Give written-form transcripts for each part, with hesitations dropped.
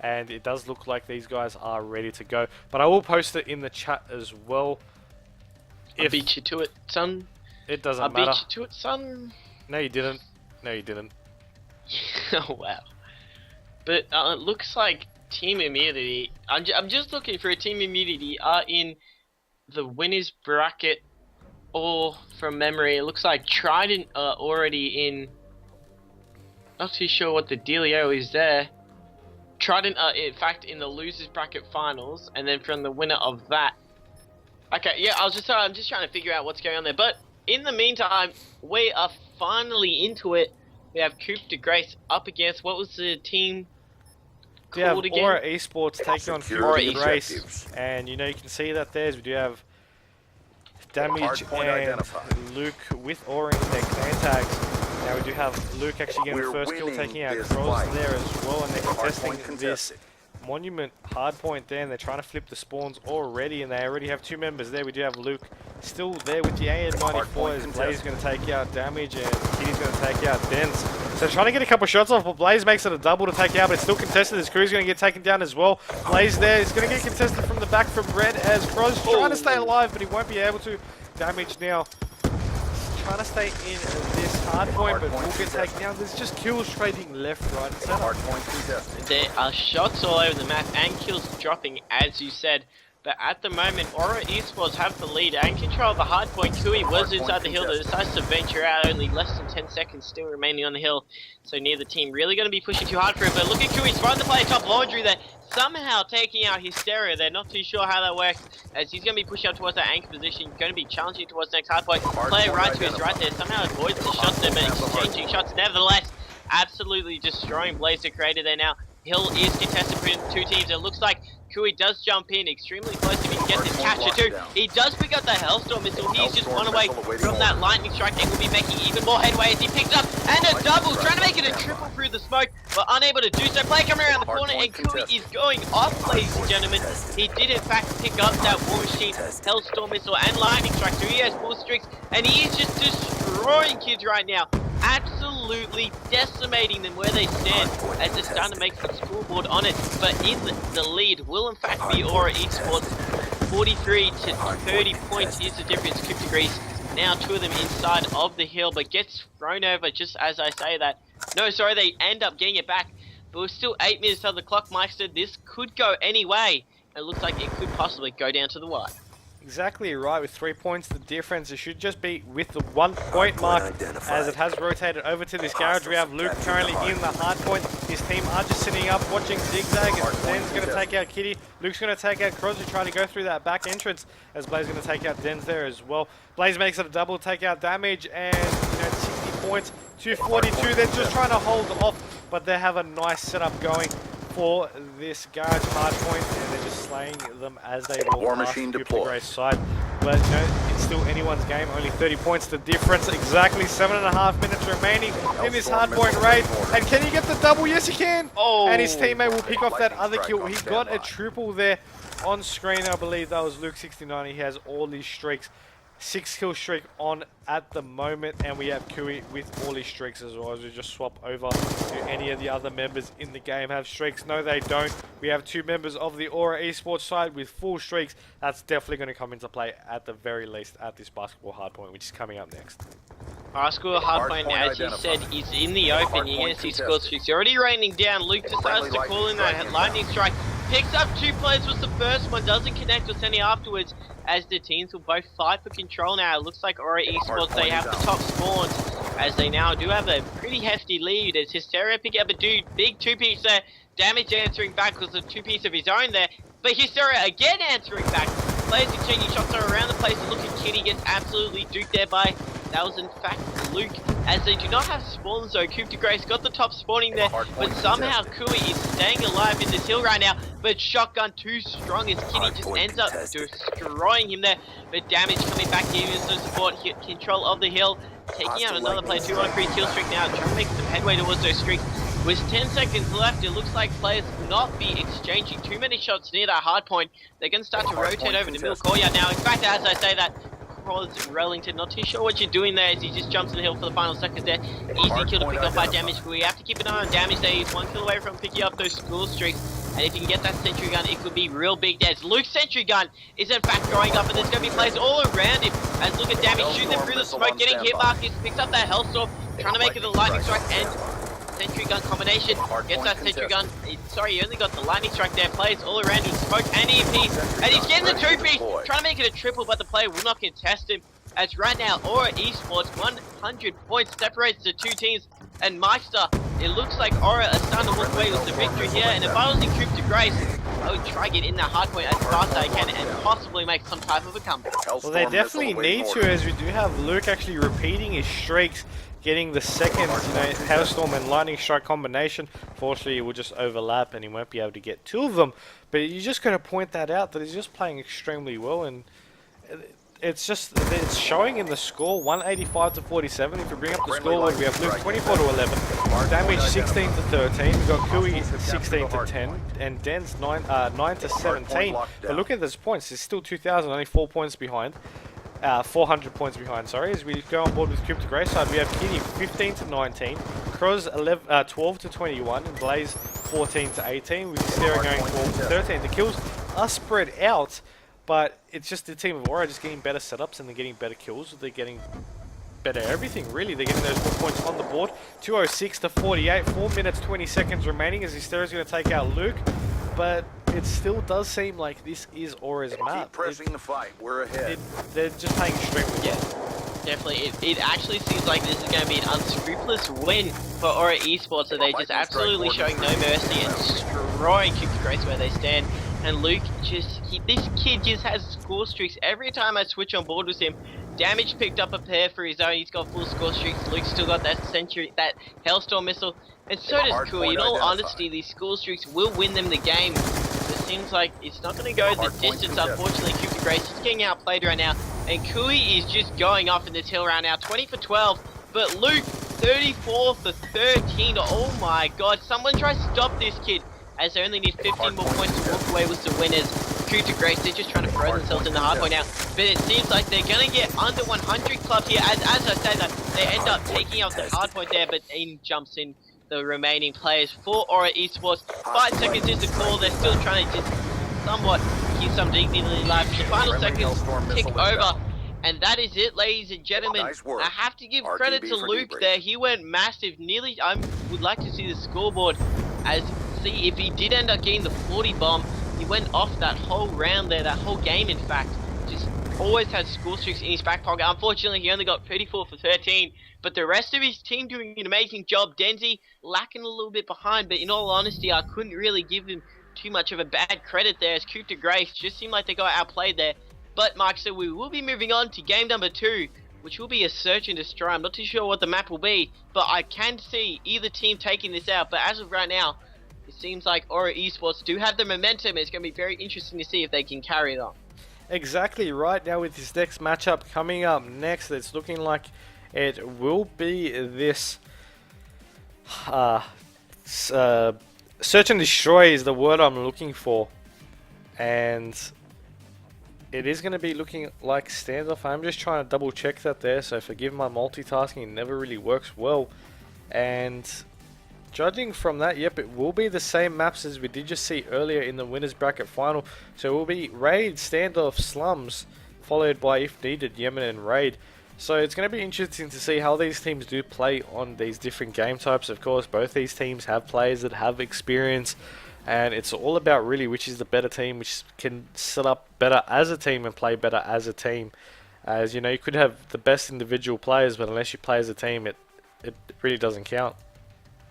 and it does look like these guys are ready to go. But I will post it in the chat as well. I beat you to it, son. It doesn't matter. I beat you to it, son. No, you didn't. No, you didn't. Oh, wow. But it looks like Team Immunity, I'm just looking for a Team Immunity in the winners bracket, or from memory, it looks like Trident are already in. Not too sure what the dealio is there. Trident are in fact in the losers bracket finals, and then from the winner of that. Okay, yeah, I'm just trying to figure out what's going on there. But in the meantime, we are finally into it. We have Coup De Grace up against, what was the team called again? auRa eSports taking on Coup De Grace, and you know, you can see that there's, we do have Damage and Luke with auRa in their clan tags. Now we do have Luke actually getting the first kill, taking out Cross there as well, and they're contesting this Monument hardpoint there, and they're trying to flip the spawns already, and they already have 2 members there. We do have Luke still there with the AN94 as Blaze is going to take out Damage, and Kitty's going to take out Dens. So trying to get a couple shots off, but Blaze makes it a double to take out, but it's still contested. His crew's going to get taken down as well. Blaze there is going to get contested from the back from Red as Cross trying to stay alive, but he won't be able to. Damage now trying to stay in this hard point, but will get taken down. There's just kills trading left, right, and center. There are shots all over the map and kills dropping, as you said. But at the moment, auRa eSports have the lead and control the hard point. Kui was inside the hill, but decides to venture out. Only less than 10 seconds still remaining on the hill. So neither team really going to be pushing too hard for it. But look at Kui, trying to play top laundry there. Somehow taking out Hysteria. They're not too sure how that works, as he's going to be pushing up towards that anchor position. Going to be challenging towards the next hard point. Player right to his right there. Somehow avoids the shots there, but exchanging shots. Nevertheless, absolutely destroying Blazer created there now. Hill is contested between 2 teams. It looks like Kui does jump in extremely close if he can get this catcher too. He does pick up that Hellstorm missile. He's just one away from that lightning strike that will be making even more headway as he picks up and a double, trying to make it a triple through the smoke, but unable to do so. Play coming around the corner, and Kui is going off, ladies and gentlemen. He did in fact pick up that War Machine, Hellstorm missile and lightning strike, so he has 4 streaks, and he is just destroying kids right now. Absolutely decimating them where they stand as they're starting to make the scoreboard on it. But in the lead will in fact be auRa eSports. 43 to 30 points is the difference. Coup De Grace now 2 of them inside of the hill, but gets thrown over just as I say that. No, sorry, they end up getting it back. But we're still 8 minutes on the clock, Myksta. This could go any way. It looks like it could possibly go down to the wire. Exactly right, with 3 points the difference. It should just be with the 1 point mark as it has rotated over to this garage. We have Luke currently in the hard point. His team are just sitting up watching zigzag, and Den's going to take out Kitty. Luke's going to take out Crosby, trying to go through that back entrance as Blaze is going to take out Den's there as well. Blaze makes it a double, take out Damage, and 60 points to 42. They're just trying to hold off, but they have a nice setup going for this garage hard point, and they're just slaying them as they walk War past Machine Coup De deployed. Grace side. But it's still anyone's game. Only 30 points the difference. Exactly 7.5 minutes remaining in this hard point raid. And can he get the double? Yes, he can. Oh, and his teammate will pick off that other kill. He got a triple there on screen. I believe that was Luke 69. He has all these streaks. 6 kill streak on at the moment, and we have Kui with all his streaks as well. As we just swap over to any of the other members in the game have streaks. No, they don't. We have 2 members of the auRa eSports side with full streaks. That's definitely going to come into play at the very least at this basketball hardpoint, which is coming up next. Basketball hardpoint, as you said, is in the open. You're going to see score streaks already raining down. Luke decides to call in that lightning strike. Picks up 2 players, was the first one, doesn't connect with any afterwards, as the teams will both fight for control now. It looks like auRa eSports, they have the top spawns, as they now do have a pretty hefty lead, as Hysteria pick up a big 2-piece there. Damage answering back was a 2-piece of his own there, but Hysteria again answering back. Players exchanging shots are around the place, and look at Kitty gets absolutely duped there by, that was in fact Luke, as they do not have spawns though. Coup De Grace got the top spawning there, but somehow Kui is staying alive in this hill right now, but shotgun too strong as Kitty just ends up destroying him there. But Damage coming back to him as the support, control of the hill, taking out another player. 2-on-3 kill streak now, trying to make some headway towards those streaks. With 10 seconds left, it looks like players will not be exchanging too many shots near that hard point. They're going to start to rotate over to Middle Courtyard now. In fact, as I say that, Rellington, not too sure what you're doing there as he just jumps in the hill for the final seconds there. Easy kill to pick up by Damage, but we have to keep an eye on Damage there. He's 1 kill away from picking up those score streaks. And if you can get that sentry gun, it could be real big damage. Luke's sentry gun is in fact going up, and there's going to be players all around him. As look at damage, shooting them through the smoke, getting hit markers, picks up that Hellstorm, trying to make it a lightning strike, and sentry gun combination, gets that sentry gun. Sorry, he only got the lightning strike there. Players all around him, smoke and EMP, and he's getting the 2-piece, trying to make it a triple, but the player will not contest him. As right now, auRa eSports, 100 points separates the two teams, and Myksta, it looks like auRa are starting to walk away with the victory here, and if I was in Coup De Grace, I would try to get in that hardpoint as fast as I can and possibly make some type of a comeback. Well, they definitely need to, as we do have Luke actually repeating his streaks, getting the second, Hailstorm and Lightning Strike combination. Fortunately, it will just overlap and he won't be able to get two of them. But you just got to point that out, that he's just playing extremely well, and it's showing in the score, 185 to 47. If we bring up the scoreboard, we have Luke 24 to 11, damage 16 to 13. We got Kui 16 to 10, and Den's 9 to 17. But look at those points; it's still 2,000, only 4 points behind. 400 points behind, sorry. As we go on board with Coup De Grace side, we have Kitty 15 to 19, Croz 12 to 21, and Blaze 14 to 18, with Stera going 12 to 13. The kills are spread out, but it's just the team of auRa just getting better setups, and they're getting better kills. They're getting better everything, really. They're getting those 4 points on the board. 206 to 48, 4 minutes 20 seconds remaining as Hysteria's going to take out Luke, but it still does seem like this is auRa's map. Keep pressing the fight. We're ahead. They're just playing extremely well. Yeah, definitely. It actually seems like this is going to be an unscrupulous win for auRa eSports, so they're just absolutely showing no mercy and destroying Coup De Grace where they stand. And Luke this kid just has score streaks every time I switch on board with him. Damage picked up a pair for his own. He's got full score streaks. Luke's still got that sentry, that Hellstorm missile, and so does Kui. In all honesty, these score streaks will win them the game. It seems like it's not going to go the distance. Unfortunately, Coup De Grace is getting outplayed right now, and Kui is just going off in this hill right now. 20 for 12, but Luke 34 for 13. Oh my God! Someone try to stop this kid, as they only need 15 more points to walk away with the winners. Coup De Grace, they're just trying to throw themselves in the hardpoint now, but it seems like they're going to get under 100 club here. As I say that, they end up taking out the hardpoint there, but in jumps in the remaining players for auRa eSports. 5 seconds is the call. They're still trying to just somewhat keep some dignity alive. The final seconds tick over, and that is it, ladies and gentlemen. I have to give credit to Luke there. He went massive. Nearly, I would like to see the scoreboard as see if he did end up getting the 40 bomb. He went off that whole round there, that whole game in fact. Just always had score streaks in his back pocket. Unfortunately, he only got 34 for 13. But the rest of his team doing an amazing job. Denzi lacking a little bit behind, but in all honesty, I couldn't really give him too much of a bad credit there, as Coup De Grace just seemed like they got outplayed there. But Myksta, we will be moving on to game number 2, which will be a search and destroy. I'm not too sure what the map will be, but I can see either team taking this out. But as of right now, it seems like auRa eSports do have the momentum. It's going to be very interesting to see if they can carry it on. Exactly right. Now with this next matchup coming up next, it's looking like it will be this search and destroy is the word I'm looking for, and it is going to be looking like standoff. I'm just trying to double check that there, so forgive my multitasking. It never really works well, and judging from that, yep, it will be the same maps as we did just see earlier in the winners bracket final. So it will be Raid, Standoff, Slums, followed by, if needed, Yemen and Raid. So it's going to be interesting to see how these teams do play on these different game types. Of course, both these teams have players that have experience, and it's all about really which is the better team, which can set up better as a team and play better as a team. As you know, you could have the best individual players, but unless you play as a team, it really doesn't count.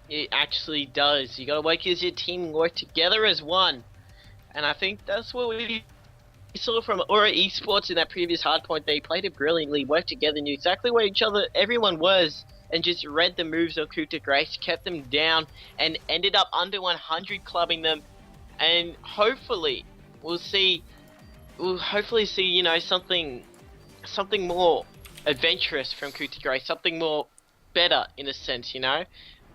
It actually does. You gotta work as your team, work together as one. And I think that's what we saw from auRa eSports in that previous hardpoint. They played it brilliantly, worked together, knew exactly where everyone was, and just read the moves of Coup De Grace, kept them down, and ended up under 100 clubbing them. And hopefully, we'll see, you know, something more adventurous from Coup De Grace, something more better in a sense, you know.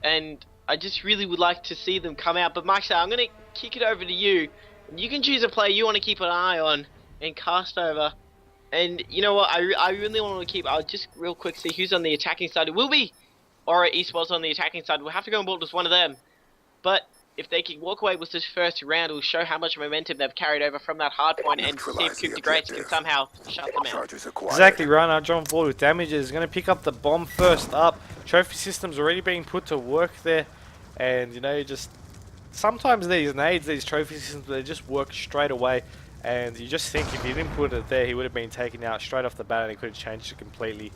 And I just really would like to see them come out. But Myksta, I'm going to kick it over to you. You can choose a player you want to keep an eye on and cast over. And you know what, I really want to keep, I'll just real quick see who's on the attacking side. It will be auRa eSports on the attacking side. We'll have to go on board with one of them. But if they can walk away with this first round, it will show how much momentum they've carried over from that hard point and see if Coup De Grace can somehow shut them out. Exactly right. Now John forward with damages is going to pick up the bomb first up. Trophy system's already being put to work there, and you know, just sometimes these nades, these trophy systems, they just work straight away. And you just think if he didn't put it there, he would have been taken out straight off the bat, and he could have changed it completely.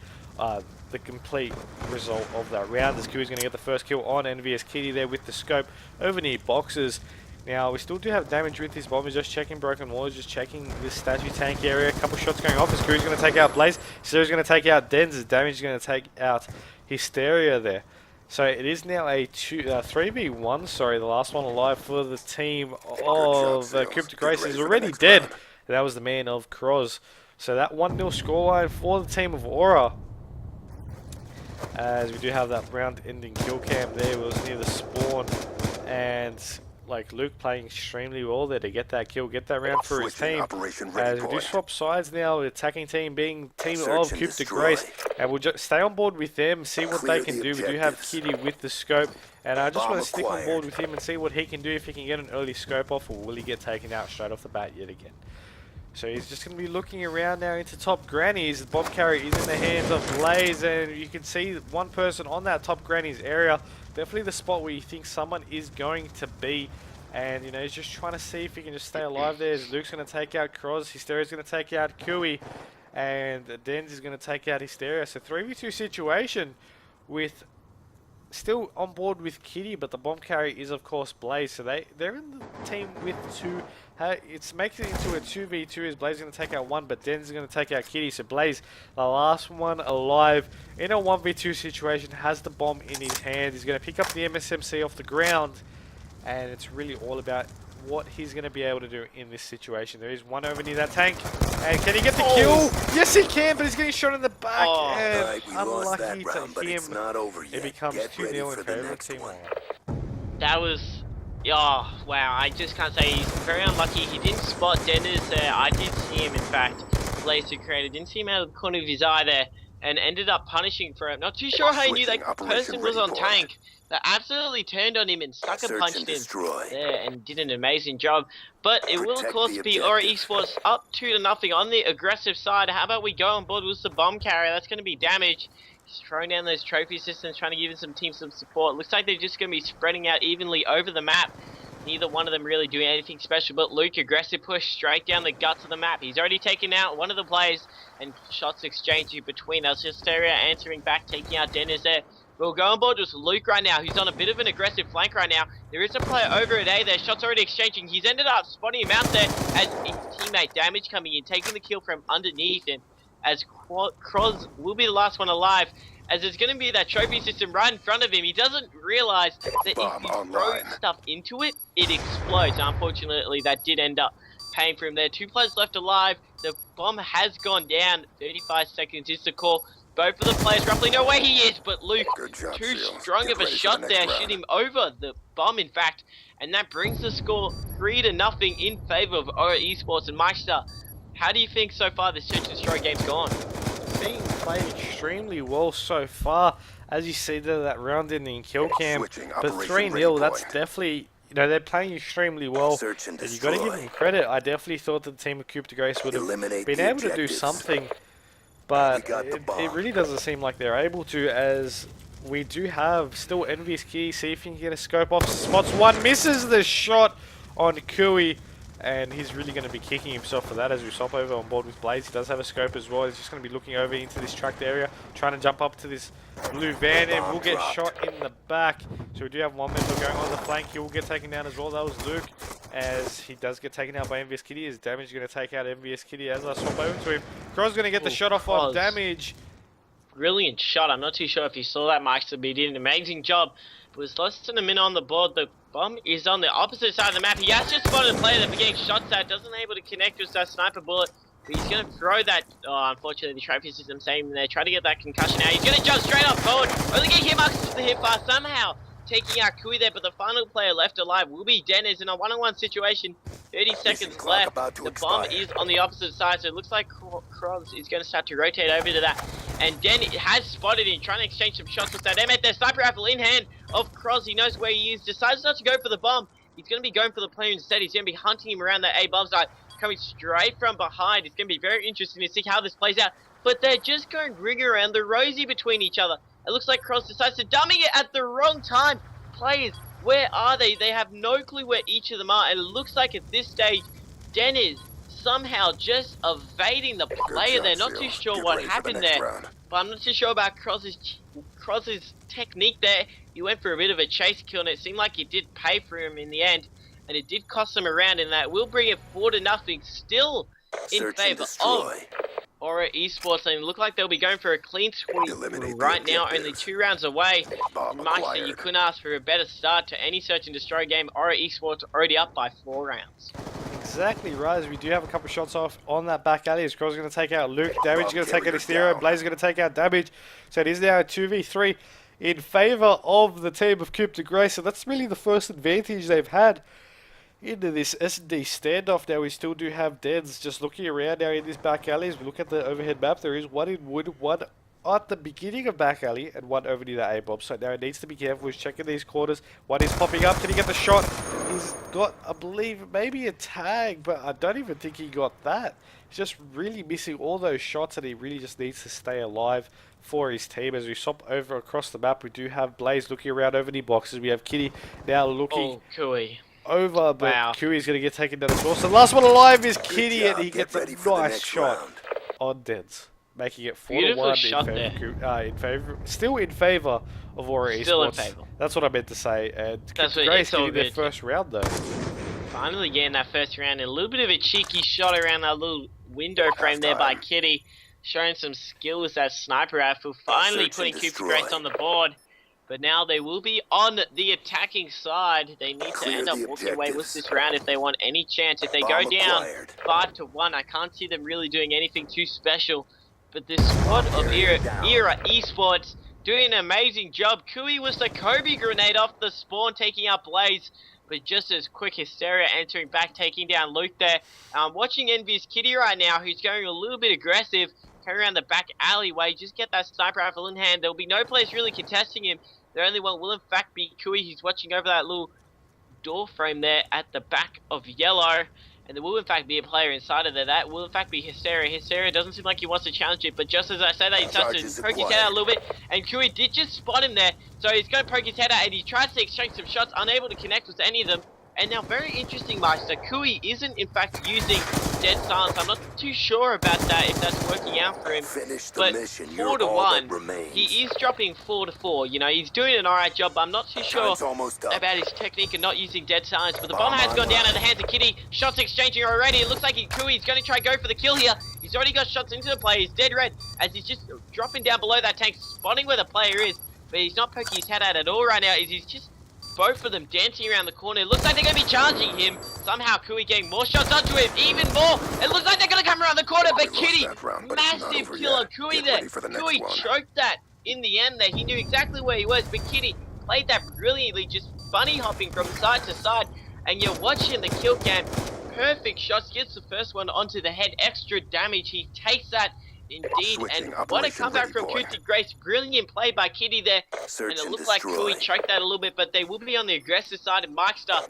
The complete result of that round. As Kui's going to get the first kill on Envious Kitty there with the scope over near boxes. Now we still do have damage with this bomb. He's just checking broken walls, just checking this statue tank area. A couple shots going off as Kui's going to take out Blaze. Hysterio's going to take out Denz. As damage is going to take out Hysteria there. So it is now a 3v1, sorry, the last one alive for the team of Coup De Grace is already dead. That was the man of Croz. So that 1-0 scoreline for the team of auRa. As we do have that round-ending kill cam there, it was near the spawn, and like Luke playing extremely well there to get that kill, get that round for his team. As we do swap sides now, the attacking team being team of Coup De Grace, and we'll just stay on board with them, see what they can do. We do have Kitty with the scope, and I just want to stick on board with him and see what he can do, if he can get an early scope off, or will he get taken out straight off the bat yet again. So he's just going to be looking around now into top grannies. The bomb carry is in the hands of Blaze, and you can see one person on that top grannies area. Definitely the spot where you think someone is going to be. And, you know, he's just trying to see if he can just stay alive there. Luke's going to take out Croz. Hysteria's going to take out Kui. And Denz is going to take out Hysteria. So 3v2 situation with still on board with Kitty, but the bomb carry is, of course, Blaze. So they're in the team with two. It makes it into a 2v2 as Blaze is going to take out one, but Denz is going to take out Kitty. So Blaze, the last one alive in a 1v2 situation, has the bomb in his hand. He's going to pick up the MSMC off the ground, and it's really all about what he's going to be able to do in this situation. There is one over near that tank, and can he get the kill? Yes, he can, but he's getting shot in the back, and unlucky to him. It becomes 2-0 in favour of Team auRa. That was... oh, wow, I just can't say he's very unlucky. He didn't spot Dennis there. I did see him, in fact. Blaze who created. Didn't see him out of the corner of his eye there, and ended up punishing for him. Not too sure how he knew that person was on tank. That absolutely turned on him and sucker punched him there and did an amazing job. But it will, of course, be auRa eSports up 2-0 on the aggressive side. How about we go on board with the bomb carrier? That's going to be damage. He's throwing down those trophy systems, trying to give some teams some support. Looks like they're just going to be spreading out evenly over the map. Neither one of them really doing anything special, but Luke, aggressive push straight down the guts of the map. He's already taken out one of the players, and shots exchanging between us. Hysteria answering back, taking out Dennis there. We'll go on board with Luke right now, who's on a bit of an aggressive flank right now. There is a player over at A there, shots already exchanging. He's ended up spotting him out there as his teammate Damage coming in, taking the kill from underneath him, as Croz will be the last one alive, as there's going to be that trophy system right in front of him. He doesn't realize that if he throws stuff into it, it explodes. Unfortunately, that did end up paying for him there. 2 players left alive. The bomb has gone down. 35 seconds is the call. Both of the players roughly know where he is, but Luke, too strong of a shot there, shoot him over the bomb, in fact, and that brings the score 3-0 in favor of auRa eSports and Myksta. How do you think so far this Search and Destroy game's gone? Being played extremely well so far, as you see there, that round ending kill cam, but 3-0, that's definitely, you know, they're playing extremely well, and you got to give them credit. I definitely thought that the team of Coup De Grace would have been able to do something, but it really doesn't seem like they're able to, as we do have still Envious Key. See if he can get a scope off. Spots one, misses the shot on Kui, and he's really going to be kicking himself for that as we swap over on board with Blaze. He does have a scope as well. He's just going to be looking over into this tracked area, trying to jump up to this blue van, and will get shot in the back. So we do have one member going on the flank. He will get taken down as well. That was Luke, as he does get taken out by Envious Kitty. His Damage is going to take out Envious Kitty as I swap over to him. Cross going to get the shot off on Damage. Brilliant shot. I'm not too sure if you saw that, Myksta, but he did an amazing job. It was less than a minute on the board. The bomb is on the opposite side of the map. He has just spotted a player that we're getting shots at. Doesn't able to connect with that sniper bullet. But he's going to throw that. Oh, unfortunately, the trophy system saving there. Trying to get that concussion out. He's going to jump straight up forward. Only getting hit marks with the hit fast somehow. Taking out Kui there, but the final player left alive will be Dennis in a one-on-one situation. 30 seconds left. The bomb is on the opposite side, so it looks like Croz is going to start to rotate over to that. And Den has spotted him, trying to exchange some shots with that M8. Their sniper rifle in hand. of Cross. He knows where he is, decides not to go for the bomb. He's going to be going for the player instead. He's going to be hunting him around that A bomb site, coming straight from behind. It's going to be very interesting to see how this plays out. But they're just going ring around the rosy between each other. It looks like Cross decides to dummy it at the wrong time. Players, where are they? They have no clue where each of them are. And it looks like at this stage, Den is somehow just evading the player there. Not too sure what happened there. But I'm not too sure about Cross's technique there. He went for a bit of a chase kill, and it seemed like it did pay for him in the end. And it did cost him a round, and that will bring it 4-0, still in favor of auRa eSports. And it look like they'll be going for a clean sweep right now, only 2 rounds away. Myksta, you couldn't ask for a better start to any search and destroy game. auRa eSports already up by 4 rounds. Exactly right, as we do have a couple shots off on that back alley. As Cross is going to take out Luke, Damage is going to take out Hysteria, Blaze is going to take out Damage. So it is now a 2v3 in favour of the team of Coup De Grace. So that's really the first advantage they've had into this S&D standoff. Now we still do have Deads just looking around now in this back alley. As we look at the overhead map, there is one in wood, one at the beginning of back alley, and one over near the A-bomb. So now it needs to be careful. He's checking these corners. One is popping up. Can he get the shot? He's got, I believe, maybe a tag, but I don't even think he got that. He's just really missing all those shots, and he really just needs to stay alive for his team. As we swap over across the map, we do have Blaze looking around over the boxes. We have Kitty now looking over, but Kui's going to get taken down as well. So the last one alive is Kitty, and he gets a nice shot on Deads, making it 4-1 in favour of auRa eSports. Still in favour. That's what I meant to say. And Grace getting their first round though. Finally getting that first round, and a little bit of a cheeky shot around that little window frame there by Kitty, showing some skill with that sniper rifle, finally putting Coup De Grace on the board. But now they will be on the attacking side. They need to end up walking away with this round if they want any chance. If they go down 5-1, I can't see them really doing anything too special. But this squad of auRa eSports doing an amazing job. Kui was the Kobe grenade off the spawn, taking out Blaze. But just as quick, Hysteria entering back, taking down Luke there. Watching Envy's Kitty right now, who's going a little bit aggressive. Coming around the back alleyway, just get that sniper rifle in hand. There'll be no players really contesting him. The only one will in fact be Kui. He's watching over that little door frame there at the back of yellow. And there will in fact be a player inside of there. That will in fact be Hysteria. Hysteria doesn't seem like he wants to challenge it, but just as I say that, he starts to poke his head out a little bit. And Kui did just spot him there. So he's going to poke his head out, and he tries to exchange some shots, unable to connect with any of them. And now, very interesting, Myksta, Kui isn't in fact using Dead Silence. I'm not too sure about that, if that's working out for him. But 4-1, he is dropping 4-4. You know, he's doing an alright job, but I'm not too sure about his technique and not using Dead Silence. But the bomb has gone down at the hands of Kitty. Shots exchanging already. It looks like Kui is going to try to go for the kill here. He's already got shots into the player. He's dead red as he's just dropping down below that tank, spotting where the player is. But he's not poking his head out at all right now. He's just both of them dancing around the corner. It looks like they're going to be charging him. Somehow Kui getting more shots onto him, even more. It looks like they're going to come around the corner, but Kitty, massive killer. Kui there. Kui choked that in the end there. He knew exactly where he was, but Kitty played that brilliantly, just bunny hopping from side to side. And you're watching the kill cam. Perfect shots. Gets the first one onto the head. Extra damage. He takes that. Indeed, and what a comeback from Coup De Grace. Brilliant play by Kitty there. And it looked like Kui choked that a little bit, but they will be on the aggressive side of Myksta.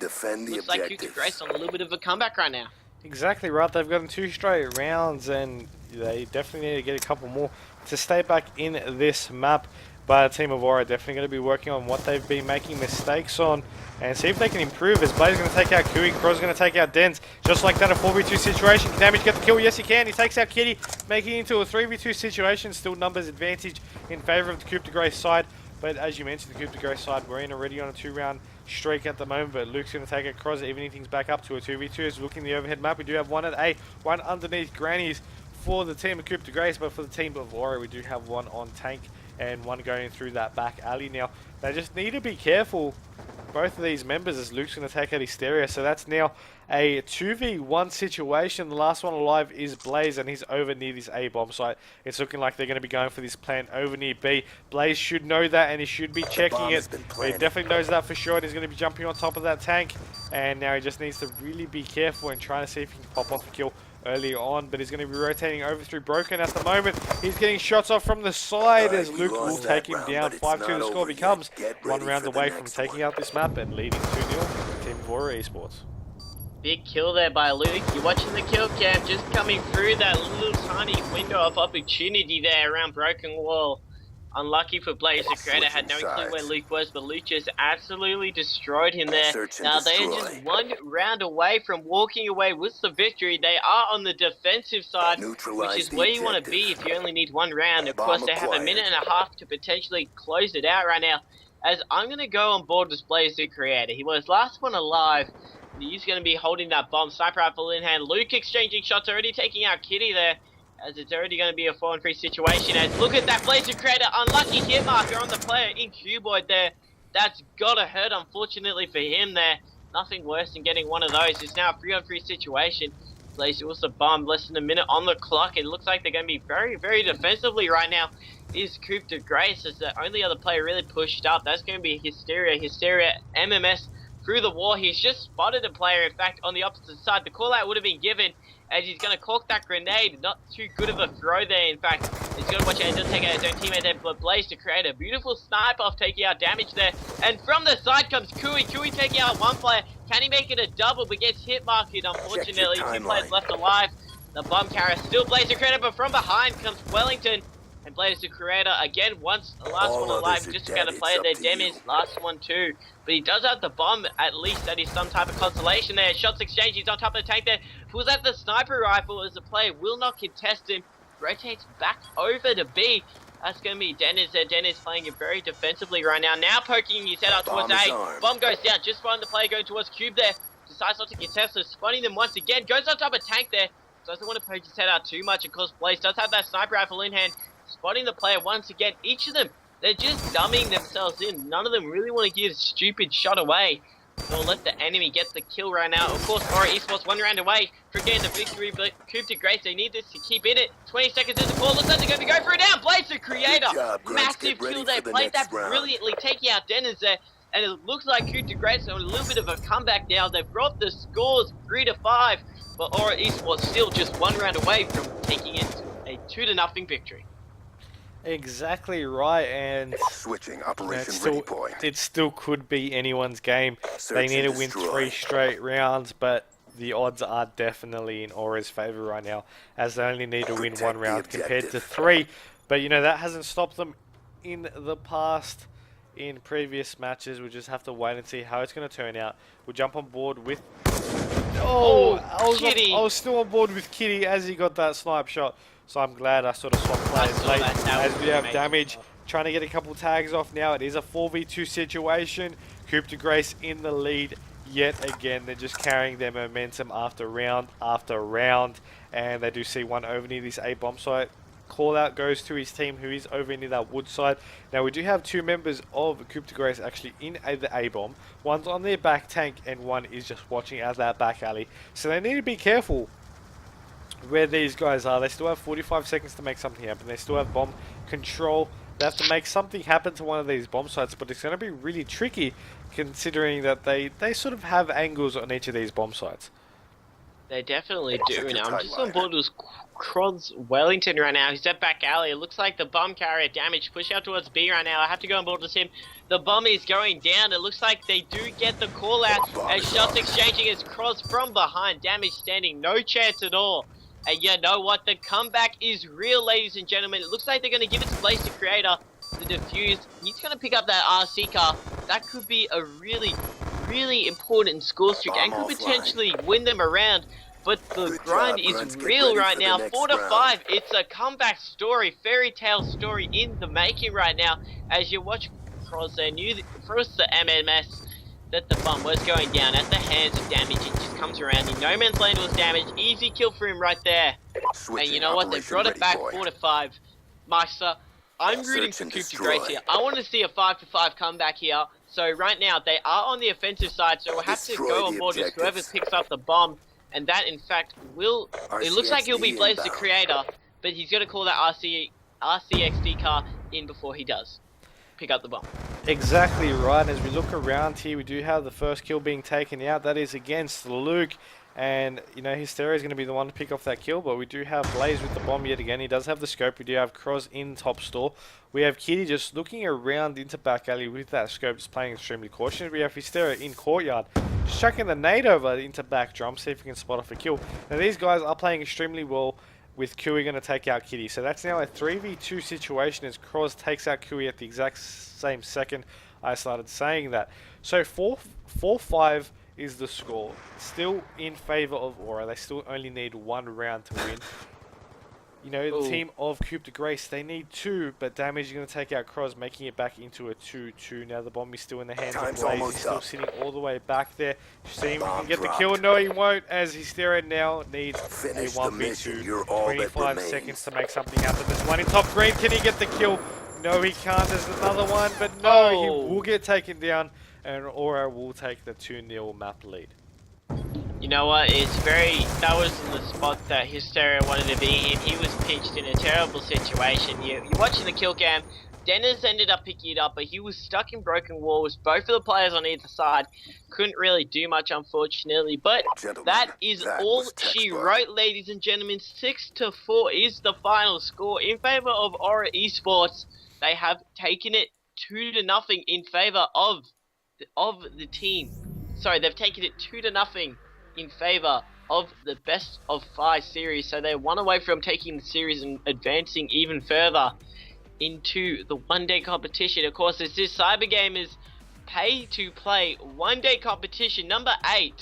Looks like Coup De Grace on a little bit of a comeback right now. Exactly right. They've gotten 2 straight rounds, and they definitely need to get a couple more to stay back in this map. But the team of auRa definitely going to be working on what they've been making mistakes on and see if they can improve. As Blaze is going to take out Kui, Cross is going to take out Dens. Just like that, a 4v2 situation. Can Damage get the kill? Yes, he can. He takes out Kitty, making it into a 3v2 situation. Still numbers advantage in favour of the Coup De Grace side. But as you mentioned, the Coup De Grace side, we're in already on a 2-round streak at the moment. But Luke's going to take it Cross, evening things back up to a 2v2. As we look in the overhead map, we do have one at A, one underneath Grannies for the team of Coup De Grace. But for the team of auRa, we do have one on tank and one going through that back alley. Now, they just need to be careful, both of these members, as Luke's going to take out Hysteria. So that's now a 2v1 situation. The last one alive is Blaze, and he's over near this A-bomb site. It's looking like they're going to be going for this plan over near B. Blaze should know that, and he should be checking it. He definitely knows that for sure, and he's going to be jumping on top of that tank. And now he just needs to really be careful and trying to see if he can pop off a kill early on, but he's going to be rotating over through Broken at the moment. He's getting shots off from the side as Luke will take him down. 5-2 the score becomes 1 round away from taking out this map and leading 2-0 Team auRa eSports. Big kill there by Luke. You're watching the kill cam just coming through that little tiny window of opportunity there around Broken Wall. Unlucky for Blaze, the creator had no clue where Luke was, but Luke just absolutely destroyed him there. Now they are just 1 round away from walking away with the victory. They are on the defensive side, which is where you want to be if you only need 1 round. Of course, they have a minute and a half to potentially close it out right now. As I'm going to go on board with Blaze, the creator. He was last one alive. He's going to be holding that bomb, sniper rifle in hand. Luke exchanging shots, already taking out Kitty there, as it's already going to be a 4-on-3 situation. As look at that Blazer creator, unlucky hit marker on the player in cuboid there. That's got to hurt, unfortunately for him there. Nothing worse than getting one of those. It's now a 3-on-3 situation. Blazer was the bomb, less than a minute on the clock. It looks like they're going to be very, very defensively right now. Is Coup De Grace as the only other player really pushed up. That's going to be Hysteria MMS through the wall. He's just spotted a player, in fact, on the opposite side. The call out would have been given as he's going to cork that grenade. Not too good of a throw there, in fact. He's going to watch out. He'll take out his own teammate there, but Blaze to create a beautiful snipe off, taking out damage there. And from the side comes Kui. Kui taking out 1 player. Can he make it a double, but gets hit marked, unfortunately. 2 players left alive. The bomb carrier still Blaze to creator, but from behind comes Wellington. And Blaze the creator again, once the last one alive, just got to play their damage, last one too. But he does have the bomb, at least that is some type of consolation there. Shots exchange, he's on top of the tank there. Pulls out the sniper rifle as the player will not contest him. Rotates back over to B. That's going to be Dennis there. Dennis playing it very defensively right now. Now poking his head out towards A. Bomb goes down, just find the player going towards Cube there. Decides not to contest, so spotting them once again. Goes on top of tank there. Doesn't want to poke his head out too much. Of course, Blaze does have that sniper rifle in hand. Spotting the player once again. Each of them, they're just dumbing themselves in. None of them really want to give a stupid shot away. They'll let the enemy get the kill right now. Of course, auRa eSports 1 round away from getting the victory, but Coup De Grace, they need this to keep in it. 20 seconds into the call. Looks like they're going to go for it down. Blaze the creator. Massive kill there. Played that brilliantly, taking out Dennis there. And it looks like Coup De Grace on a little bit of a comeback now. They've brought the scores 3-5, but auRa eSports still just 1 round away from taking it a 2-0 victory. Exactly right, and switching operation ready point. It still could be anyone's game. They need to win 3 straight rounds, but the odds are definitely in auRa's favor right now, as they only need to win 1 round compared to 3. But you know, that hasn't stopped them in the past in previous matches. We'll just have to wait and see how it's going to turn out. We'll jump on board with Kitty. I was still on board with Kitty as he got that snipe shot. So I'm glad I sort of swapped players late as we have damage. Trying to get a couple tags off now. It is a 4v2 situation. Coup De Grace in the lead yet again. They're just carrying their momentum after round. And they do see one over near this A bomb site. Call out goes to his team, who is over near that wood side. Now we do have 2 members of Coup De Grace actually in the A bomb. One's on their back tank and one is just watching out that back alley. So they need to be careful where these guys are. They still have 45 seconds to make something happen. They still have bomb control. They have to make something happen to one of these bomb sites, but it's going to be really tricky considering that they sort of have angles on each of these bomb sites. They definitely do. Now I'm just on board with Cross Wellington right now. He's at back alley. It looks like the bomb carrier damage. Push out towards B right now. I have to go on board with him. The bomb is going down. It looks like they do get the call out as shots exchanging as Cross from behind. Damage standing. No chance at all. And you know what? The comeback is real, ladies and gentlemen. It looks like they're going to give it to Blaze the Creator. The defuse. He's going to pick up that RC car. That could be a really, really important score streak and could potentially win them around. But the grind is real right now. 4-5. It's a comeback story, fairy tale story in the making right now. As you watch Cross there, knew first the MMS that the bomb was going down at the hands of damage. It just comes around. In no man's land was damaged. Easy kill for him right there. And you know what? They brought it back 4-5. Myksta, I'm rooting for Coup De Grace here. I want to see a 5-5 comeback here. So right now, they are on the offensive side. So we'll have to go on board with whoever picks up the bomb. And that, in fact, will... It looks like he'll be Blaze the Creator. But he's going to call that RCXD car in before he does. pick up the bomb. Exactly right. As we look around here, we do have the first kill being taken out. That is against Luke. And, you know, Hysteria is going to be the one to pick off that kill, but we do have Blaze with the bomb yet again. He does have the scope. We do have Cross in top store. We have Kitty just looking around into back alley with that scope, just playing extremely cautious. We have Hysteria in courtyard, just chucking the nade over into back drum, see if we can spot off a kill. Now, these guys are playing extremely well with Kui going to take out Kitty. So that's now a 3v2 situation as Cross takes out Kui at the exact same second I started saying that. So 4-5 is the score. Still in favor of AURA. They still only need 1 round to win. You know, the team of Coup De Grace, they need 2, but Damage is going to take out Cross, making it back into a 2-2. Now the bomb is still in the hands of Blaze. He's still sitting all the way back there. See if he can get the kill. No, he won't, as Hysteria now needs a 1v2. 25 seconds to make something happen. There's one in top green. Can he get the kill? No, he can't. There's another one, but no, he will get taken down, and AURA will take the 2-0 map lead. You know what, that was in the spot that Hysteria wanted to be in. He was pitched in a terrible situation. You're watching the kill cam, Dennis ended up picking it up, but he was stuck in broken walls. Both of the players on either side couldn't really do much, unfortunately, but that is all she wrote, ladies and gentlemen. 6-4 is the final score in favor of AURA eSports. They have taken it 2-0 in favor of the team. Sorry, they've taken it 2-0 in favor of the best of 5 series. So they're 1 away from taking the series and advancing even further into the one-day competition. Of course, this is CyberGamer's pay-to-play one-day competition number 8.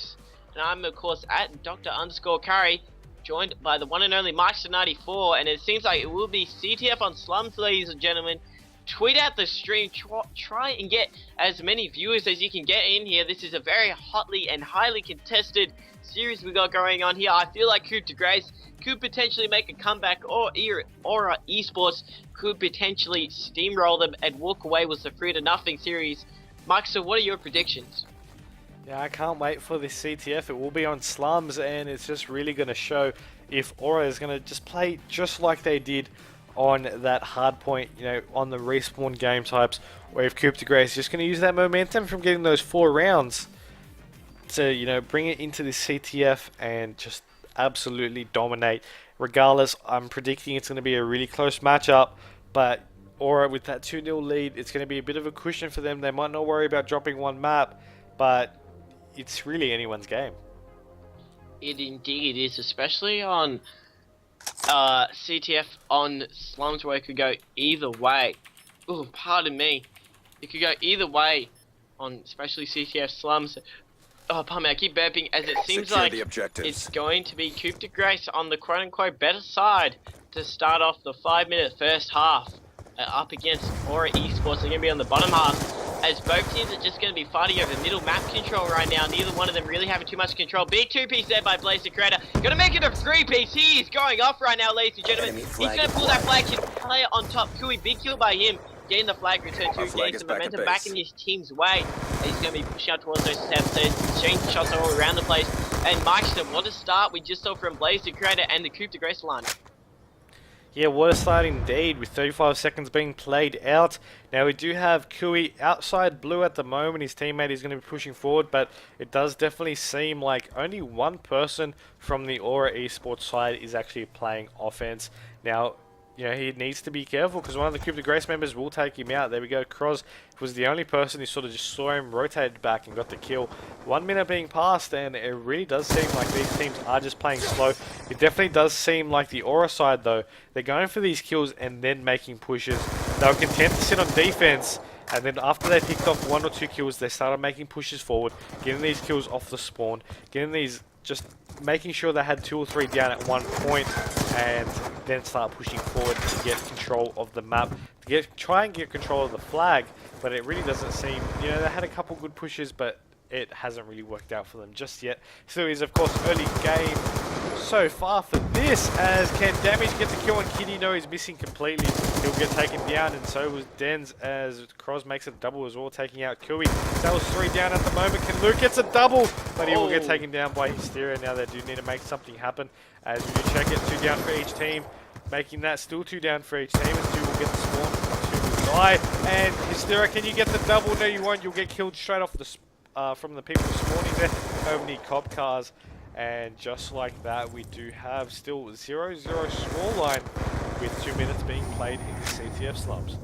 And I'm, of course, at Dr_Curry, joined by the one and only Myksta 94. And it seems like it will be CTF on Slums, ladies and gentlemen. Tweet out the stream, try and get as many viewers as you can get in here. This is a very hotly and highly contested series we got going on here. I feel like Coup De Grace could potentially make a comeback, or AURA eSports could potentially steamroll them and walk away with the 3-0 series. Myksta, what are your predictions? Yeah, I can't wait for this CTF. It will be on Slums, and it's just really going to show if AURA is going to just play just like they did on that hard point, you know, on the respawn game types, where if Coup De Grace is just going to use that momentum from getting those 4 rounds to, you know, bring it into this CTF and just absolutely dominate. Regardless, I'm predicting it's going to be a really close matchup, but AURA with that 2-0 lead, it's going to be a bit of a cushion for them. They might not worry about dropping 1 map, but it's really anyone's game. It indeed is, especially on CTF on Slums, where it could go either way. Ooh, pardon me. It could go either way on especially CTF Slums. Oh, pardon me, I keep burping, as it seems like it's going to be Coup De Grace on the quote-unquote better side to start off the 5-minute first half. Up against AURA eSports. They're going to be on the bottom half, as both teams are just going to be fighting over middle map control right now. Neither one of them really having too much control. Big 2-piece there by Blaze the Creator. Going to make it a 3-piece. He is going off right now, ladies and gentlemen. He's going to pull that flag. Player on top. Kui, big kill by him. Getting the flag return to, getting some momentum back in his team's way. He's going to be pushing out towards those steps. So exchanging shots all around the place. And Myksta, what a start we just saw from Blaze the Creator and the Coup De Grace line. Yeah, what a start indeed, with 35 seconds being played out. Now we do have Kui outside blue at the moment. His teammate is going to be pushing forward, but it does definitely seem like only one person from the AURA eSports side is actually playing offense. Now, you know, he needs to be careful because one of the Coup De Grace members will take him out. There we go. Cross was the only person who sort of just saw him, rotated back and got the kill. 1 minute being passed, and it really does seem like these teams are just playing slow. It definitely does seem like the AURA side, though, they're going for these kills and then making pushes. They were content to sit on defense, and then after they picked off 1 or 2 kills, they started making pushes forward, getting these kills off the spawn, getting these, just making sure they had 2 or 3 down at one point, and then start pushing forward to get control of the map, to try and get control of the flag. But it really doesn't seem, you know, they had a couple good pushes, but it hasn't really worked out for them just yet. So it is, of course, early game so far for this, as can Damage get the kill on Kitty? No, he's missing completely. He'll get taken down, and so was Dens, as Cross makes it a double as well, taking out Kui. That was 3 down at the moment. Can Luke gets a double, but he will get taken down by Hysteria. Now they do need to make something happen, as we do check it, 2 down for each team. Making that still 2 down for each team, as 2 will get the spawn. 2 will die. And Hysteria, can you get the double? No, you won't. You'll get killed straight off the from the people spawning there. Over the cop cars. And just like that, we do have still 0-0 scoreline with 2 minutes being played in the CTF slums.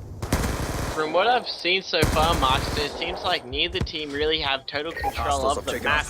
From what I've seen so far, Myksta, it seems like neither team really have total control of the map.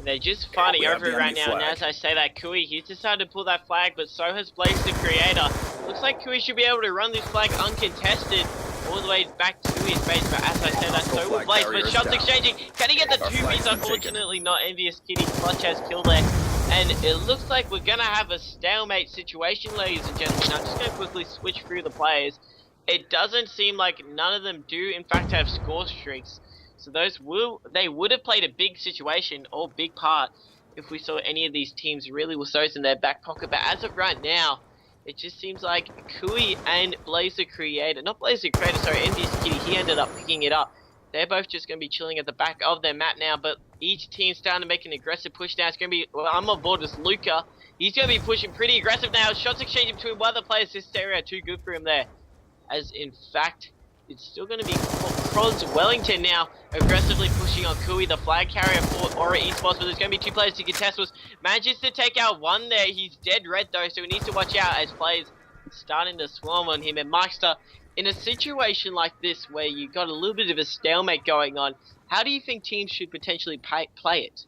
They're just fighting over it right now, and as I say that, Kui, he's decided to pull that flag, but so has Blaze the Creator. Looks like Kui should be able to run this flag uncontested all the way back to his base, but as I said that, so will Blaze, but shots exchanging. Can he get the 2Bs? Unfortunately not. Envious Kitty Clutch has kill there. And it looks like we're going to have a stalemate situation, ladies and gentlemen. I'm just going to quickly switch through the players. It doesn't seem like none of them do, in fact, have score streaks. So they would have played a big situation or big part if we saw any of these teams really with those in their back pocket. But as of right now, it just seems like Kui and Blaze the Creator, not Blaze the Creator, sorry, Envious Kitty, he ended up picking it up. They're both just going to be chilling at the back of their map now, but each team's starting to make an aggressive push now. It's going to be, well, I'm on board with Luca. He's going to be pushing pretty aggressive now. Shots exchanging between one of the players. Hysteria, too good for him there. As in fact, it's still going to be Croz Wellington now aggressively pushing on Kui, the flag carrier for auRa eSports, but there's going to be two players to contest with. Manages to take out one there. He's dead red though, so he needs to watch out as players starting to swarm on him. And Myksta, in a situation like this where you got a little bit of a stalemate going on, how do you think teams should potentially play it?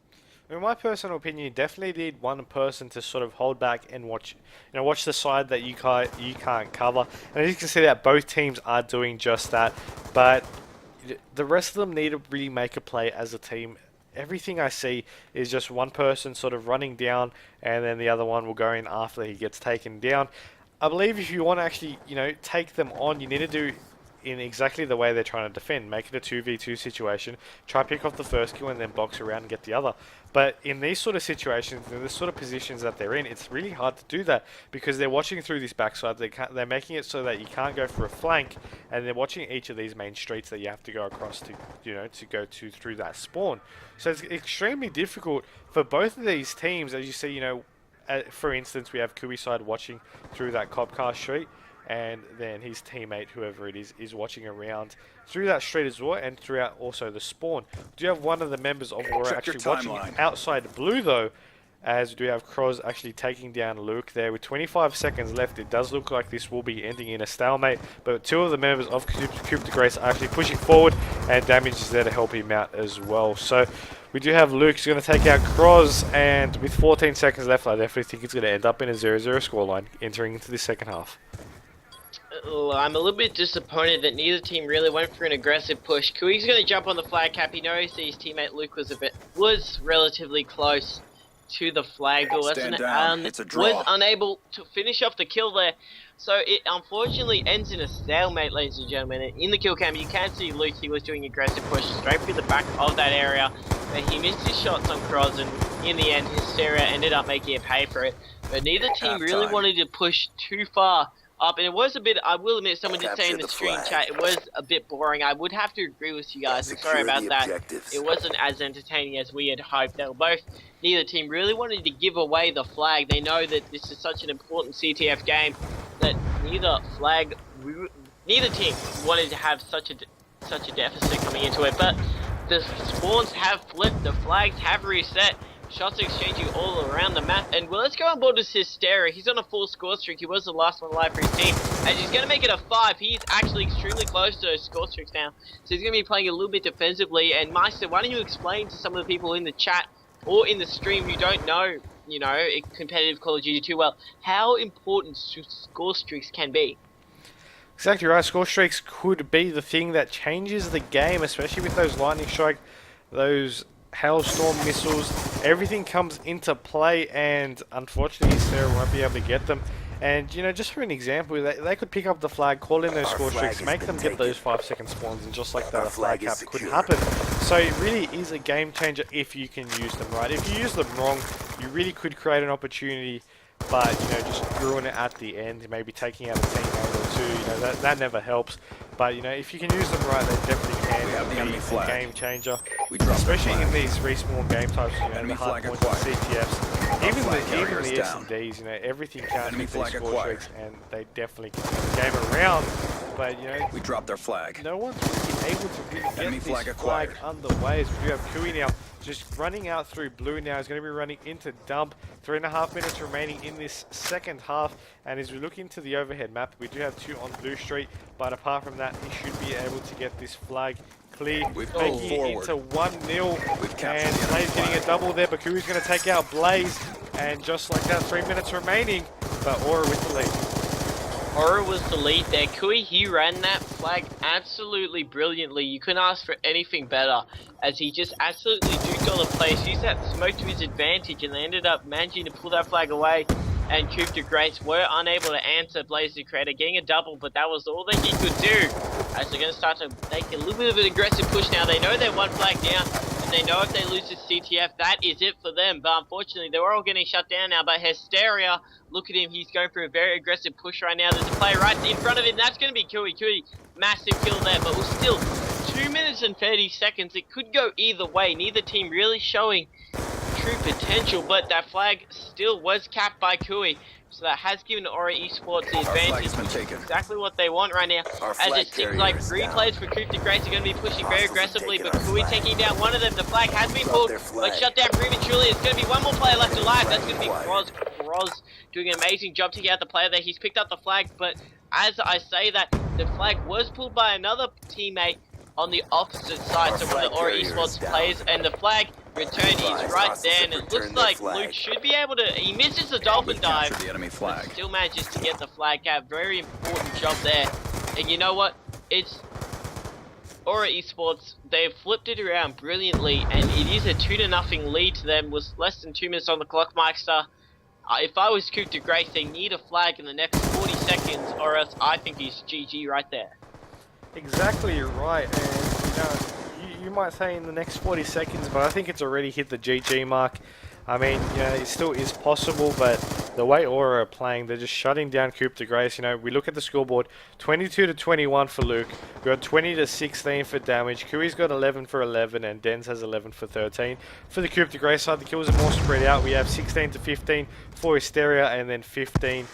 In my personal opinion, you definitely need one person to sort of hold back and watch the side that you can't cover. And as you can see, that both teams are doing just that. But the rest of them need to really make a play as a team. Everything I see is just one person sort of running down, and then the other one will go in after he gets taken down. I believe if you want to actually, take them on, you need to do in exactly the way they're trying to defend. Make it a 2v2 situation, try pick off the first kill and then box around and get the other. But in these sort of situations, in the sort of positions that they're in, it's really hard to do that because they're watching through this backside. They're making it so that you can't go for a flank, and they're watching each of these main streets that you have to go across to, to go through that spawn. So it's extremely difficult for both of these teams. As you see, for instance, we have Kui side watching through that cop car street, and then his teammate, whoever it is watching around through that street as well, and throughout also the spawn. Do you have one of the members of auRa actually watching outside blue though, as we do have Croz actually taking down Luke there with 25 seconds left. It does look like this will be ending in a stalemate, but two of the members of Coup De Grace are actually pushing forward, and Damage is there to help him out as well. So we do have Luke who's going to take out Croz, and with 14 seconds left, I definitely think it's going to end up in a 0-0 scoreline entering into the second half. I'm a little bit disappointed that neither team really went for an aggressive push. Kui's going to jump on the flag cap. He knows that his teammate Luke was relatively close to the flag, but was unable to finish off the kill there. So it unfortunately ends in a stalemate, ladies and gentlemen. And in the kill cam, you can see Luke, he was doing aggressive push straight through the back of that area, but he missed his shots on Croz, and in the end, Hysteria ended up making it pay for it. But neither team really wanted to push too far up, and it was a bit, I will admit, someone did say in the stream chat, it was a bit boring. I would have to agree with you guys. I'm sorry about that. It wasn't as entertaining as we had hoped. Neither team really wanted to give away the flag. They know that this is such an important CTF game that neither team wanted to have such a deficit coming into it. But the spawns have flipped, the flags have reset. Shots exchanging all around the map, and well, let's go on board with Hysteria. He's on a full score streak. He was the last one alive for his team, and he's going to make it a 5. He's actually extremely close to those score streaks now, so he's going to be playing a little bit defensively. And Myksta, why don't you explain to some of the people in the chat or in the stream who don't know, competitive Call of Duty too well, how important score streaks can be? Exactly right. Score streaks could be the thing that changes the game, especially with those lightning strike, those hailstorm missiles. Everything comes into play, and unfortunately Hysteria won't be able to get them. And just for an example, they could pick up the flag, call in those score streaks, make them get those 5-second spawns, and just like that, a flag cap could happen. So it really is a game changer if you can use them right. If you use them wrong, you really could create an opportunity, but just ruin it at the end, maybe taking out a teammate or two. That never helps. But if you can use them right, they definitely can be a game changer, especially in these respawn game types. The hardpoint CTFs. even the S&Ds, you know, everything counts with these score streaks, and they definitely can turn the game around. But you know, we dropped their flag. No one's really able to really get this flag underway. As we do have Kui now just running out through blue now. He's going to be running into dump. 3.5 minutes remaining in this second half. And as we look into the overhead map, we do have 2 on Blue Street. But apart from that, he should be able to get this flag clear, making it into 1-0. And Blaze getting a double there, but Kui's going to take out Blaze. And just like that, 3 minutes remaining. But AURA with the lead. AURA was the lead there. Kui, he ran that flag absolutely brilliantly. You couldn't ask for anything better, as he just absolutely duked all the players, used that smoke to his advantage, and they ended up managing to pull that flag away. And Coup De Grace were unable to answer Blaze the Creator, getting a double, but that was all that he could do. As they're going to start to make a little bit of an aggressive push now. They know they're 1 flag down, and they know if they lose this CTF, that is it for them. But unfortunately, they were all getting shut down now by Hysteria. Look at him, he's going for a very aggressive push right now. There's a player right in front of him, that's going to be Kui. Kui, massive kill there, but we're still 2 minutes and 30 seconds. It could go either way, neither team really showing true potential, but that flag still was capped by Kui. So that has given AURA eSports the advantage, which is exactly what they want right now. As it seems like replays for Coup De Grace are going to be pushing very aggressively, but Kui taking down one of them. The flag has been pulled, but shut down prematurely. It's going to be one more player left alive. That's going to be Croz. Croz doing an amazing job taking out the player there. He's picked up the flag, but as I say that, the flag was pulled by another teammate on the opposite side, so one of the AURA eSports players, and the flag return is right there, and it looks like Luke should be able to, he misses the dolphin dive, but still manages to get the flag out. Very important job there. And you know what, it's AURA eSports, they've flipped it around brilliantly, and it is a 2-0 lead to them with less than 2 minutes on the clock. Myksta, if I was Coup De Grace, they need a flag in the next 40 seconds, or else I think he's GG right there. Exactly right, and you know, you might say in the next 40 seconds, but I think it's already hit the GG mark. I mean, you know, it still is possible, but the way AURA are playing, they're just shutting down Coup De Grace. You know, we look at the scoreboard, 22-21 for Luke. We've got 20-16 for damage. Kui's got 11 for 11, and Denz has 11 for 13. For the Coup De Grace side, the kills are more spread out. We have 16-15 for Hysteria, and then 15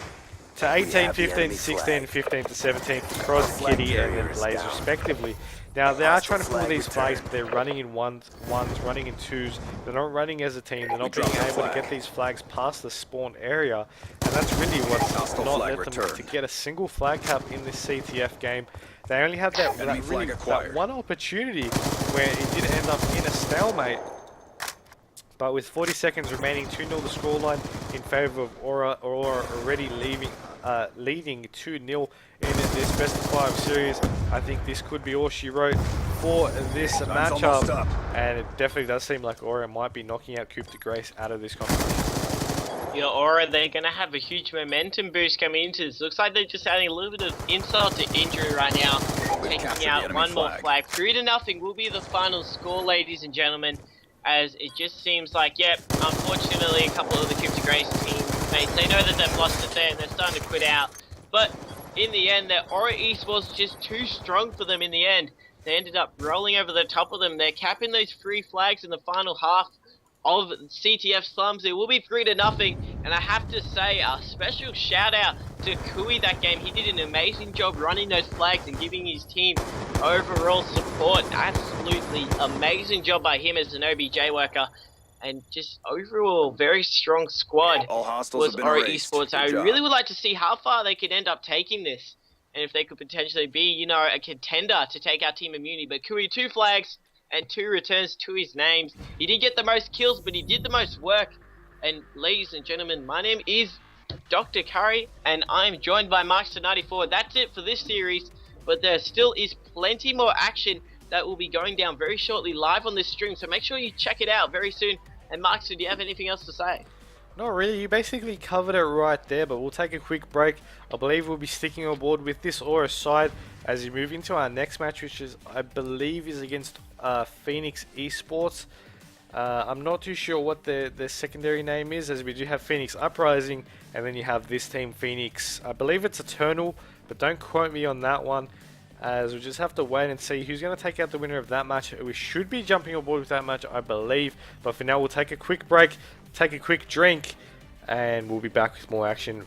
to 18, 15 to 16, 15 to 17 for Cross, Kitty, and then Blaze respectively. Now they are trying to pull these flags, but they're running in ones, running in twos. They're not running as a team. They're not being able to get these flags past the spawn area, and that's really what's not let them to get a single flag cap in this CTF game. They only had that one opportunity where it did end up in a stalemate. But with 40 seconds remaining, 2-0 the scoreline in favour of AURA. AURA already leading 2-0 in this best of 5 series. I think this could be all she wrote for this matchup, and it definitely does seem like AURA might be knocking out Coup De Grace out of this competition. You know, AURA, they're going to have a huge momentum boost coming into this. Looks like they're just adding a little bit of insult to injury right now, taking out one more flag. 3-0 will be the final score, ladies and gentlemen. As it just seems like, yep, unfortunately a couple of the Coup De Grace teammates, they know that they've lost it there and they're starting to quit out. But in the end, the AURA eSports just too strong for them in the end. They ended up rolling over the top of them. They're capping those 3 flags in the final half of CTF Slums. It will be 3-0, and I have to say a special shout out to Kui that game. He did an amazing job running those flags and giving his team overall support. Absolutely amazing job by him as an OBJ worker, and just overall very strong squad was AURA eSports. I really would like to see how far they could end up taking this, and if they could potentially be, you know, a contender to take out Team Immunity. But Kui, 2 flags and 2 returns to his names. He didn't get the most kills, but he did the most work. And ladies and gentlemen, my name is Dr. Curry, and I'm joined by Myksta94. That's it for this series, but there still is plenty more action that will be going down very shortly live on this stream, so make sure you check it out very soon. And Myksta, do you have anything else to say? Not really, you basically covered it right there, but we'll take a quick break. I believe we'll be sticking on board with this AURA side as we move into our next match, which is, I believe, is against Phoenix eSports. I'm not too sure what their secondary name is, as we do have Phoenix Uprising, and then you have this team, Phoenix. I believe it's Eternal, but don't quote me on that one, as we'll just have to wait and see who's going to take out the winner of that match. We should be jumping on board with that match, I believe, but for now we'll take a quick break. take a quick drink, and we'll be back with more action